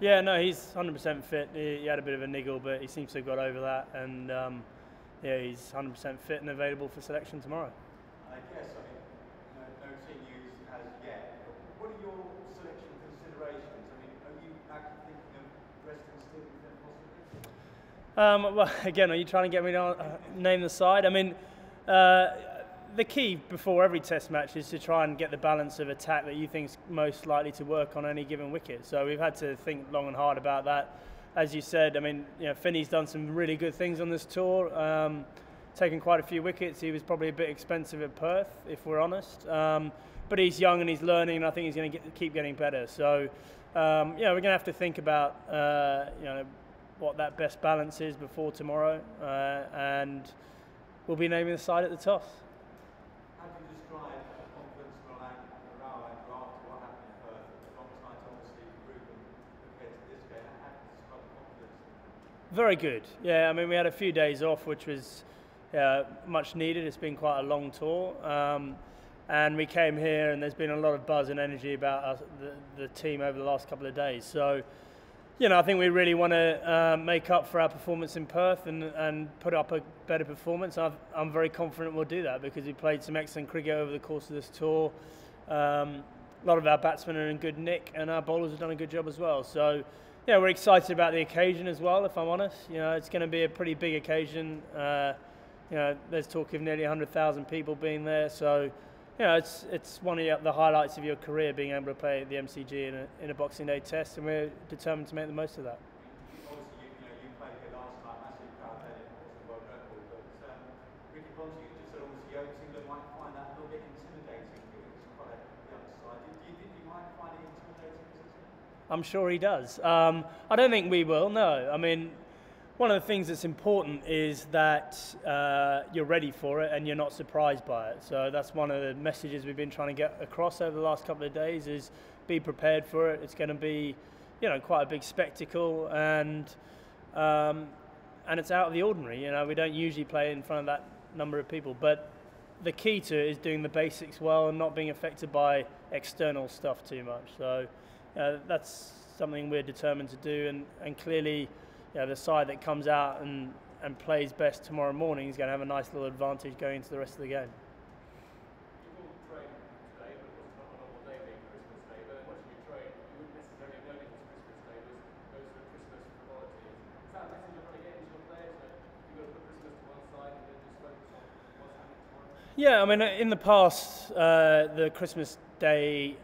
Yeah, no, he's 100% fit. He had a bit of a niggle, but he seems to have got over that, and yeah, he's 100% fit and available for selection tomorrow. I guess, I mean, no team news as yet, but what are your selection considerations? I mean, are you actually thinking of resting Stephen possibly? Well, again, are you trying to get me to name the side? I mean, the key before every test match is to try and get the balance of attack that you think is most likely to work on any given wicket. So we've had to think long and hard about that. As you said, I mean, Finney's done some really good things on this tour, taken quite a few wickets. He was probably a bit expensive at Perth, if we're honest. But he's young and he's learning, and I think he's going to keep getting better. So, we're going to have to think about, what that best balance is before tomorrow, and we'll be naming the side at the toss. How do you describe the confidence morale after what happened in Perth? Longest night, obviously, proven compared to this game. How do you describe the confidence? Very good. Yeah, I mean, we had a few days off, which was much needed. It's been quite a long tour. And we came here, and there's been a lot of buzz and energy about the team over the last couple of days. So, I think we really want to make up for our performance in Perth and put up a better performance. I'm very confident we'll do that because we played some excellent cricket over the course of this tour. A lot of our batsmen are in good nick, and our bowlers have done a good job as well. So, we're excited about the occasion as well, if I'm honest. It's going to be a pretty big occasion. There's talk of nearly 100,000 people being there. So, it's one of the highlights of your career, being able to play at the MCG in a Boxing Day test, and we're determined to make the most of that. Obviously, you played here last night, massive crowd there, it was a world record, but Ricky Ponting, you just said obviously Oaks England might find that a little bit intimidating, given it's quite the other side. Do you think you might find it intimidating? I'm sure he does. I don't think we will, no. I mean, one of the things that's important is that you're ready for it and you're not surprised by it. So that's one of the messages we've been trying to get across over the last couple of days is be prepared for it. It's going to be, quite a big spectacle, and it's out of the ordinary. We don't usually play in front of that number of people, but the key to it is doing the basics well and not being affected by external stuff too much. So that's something we're determined to do, and clearly, the side that comes out and plays best tomorrow morning is going to have a nice little advantage going into the rest of the game. You will train today, but it wasn't on a normal day being Christmas Day, but watching you train, you wouldn't necessarily have known it was Christmas Day, those are Christmas frivolities. Is that a message you're trying to get into your players, that you've got to put Christmas to one side and then just focus on what's happening tomorrow? Yeah, I mean, in the past, the Christmas Day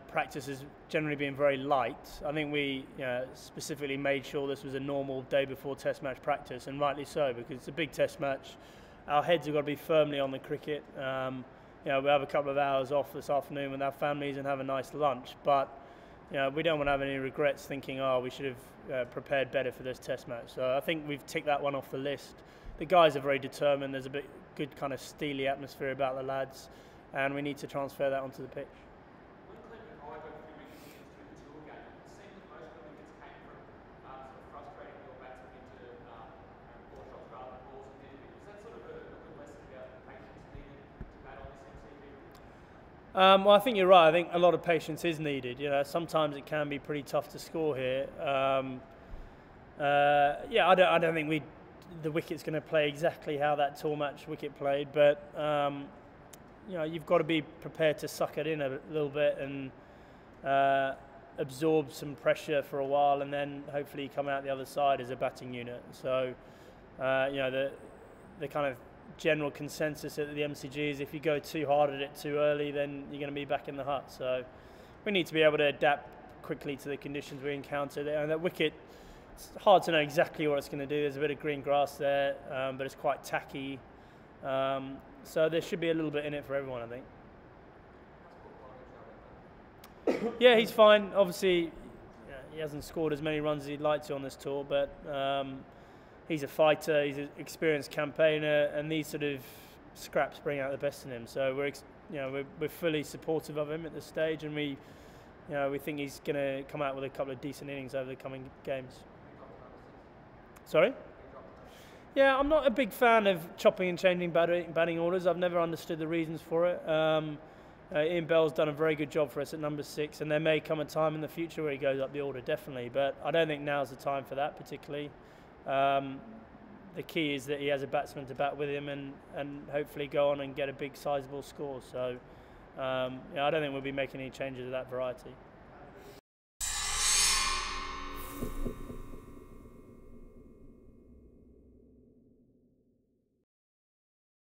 practice has generally been very light. I think we specifically made sure this was a normal day before test match practice, and rightly so, because it's a big test match. Our heads have got to be firmly on the cricket. We have a couple of hours off this afternoon with our families and have a nice lunch, but we don't want to have any regrets thinking, we should have prepared better for this test match. So I think we've ticked that one off the list. The guys are very determined. There's a bit good kind of steely atmosphere about the lads, and we need to transfer that onto the pitch. Well, I think you're right. I think a lot of patience is needed. Sometimes it can be pretty tough to score here. I don't think the wicket's going to play exactly how that tour match wicket played, but you've got to be prepared to suck it in a little bit and absorb some pressure for a while, and then hopefully come out the other side as a batting unit. So, the kind of general consensus at the MCG is if you go too hard at it too early, then you're going to be back in the hut. So we need to be able to adapt quickly to the conditions we encounter there. And that wicket, it's hard to know exactly what it's going to do. There's a bit of green grass there, but it's quite tacky. So there should be a little bit in it for everyone, I think. Yeah, he's fine. Obviously, he hasn't scored as many runs as he'd like to on this tour, but he's a fighter, he's an experienced campaigner, and these sort of scraps bring out the best in him. So we're fully supportive of him at this stage, and we think he's going to come out with a couple of decent innings over the coming games. Sorry? Yeah, I'm not a big fan of chopping and changing batting orders. I've never understood the reasons for it. Ian Bell's done a very good job for us at number 6, and there may come a time in the future where he goes up the order, definitely. But I don't think now's the time for that particularly. The key is that he has a batsman to bat with him and hopefully go on and get a big, sizable score. So I don't think we'll be making any changes of that variety.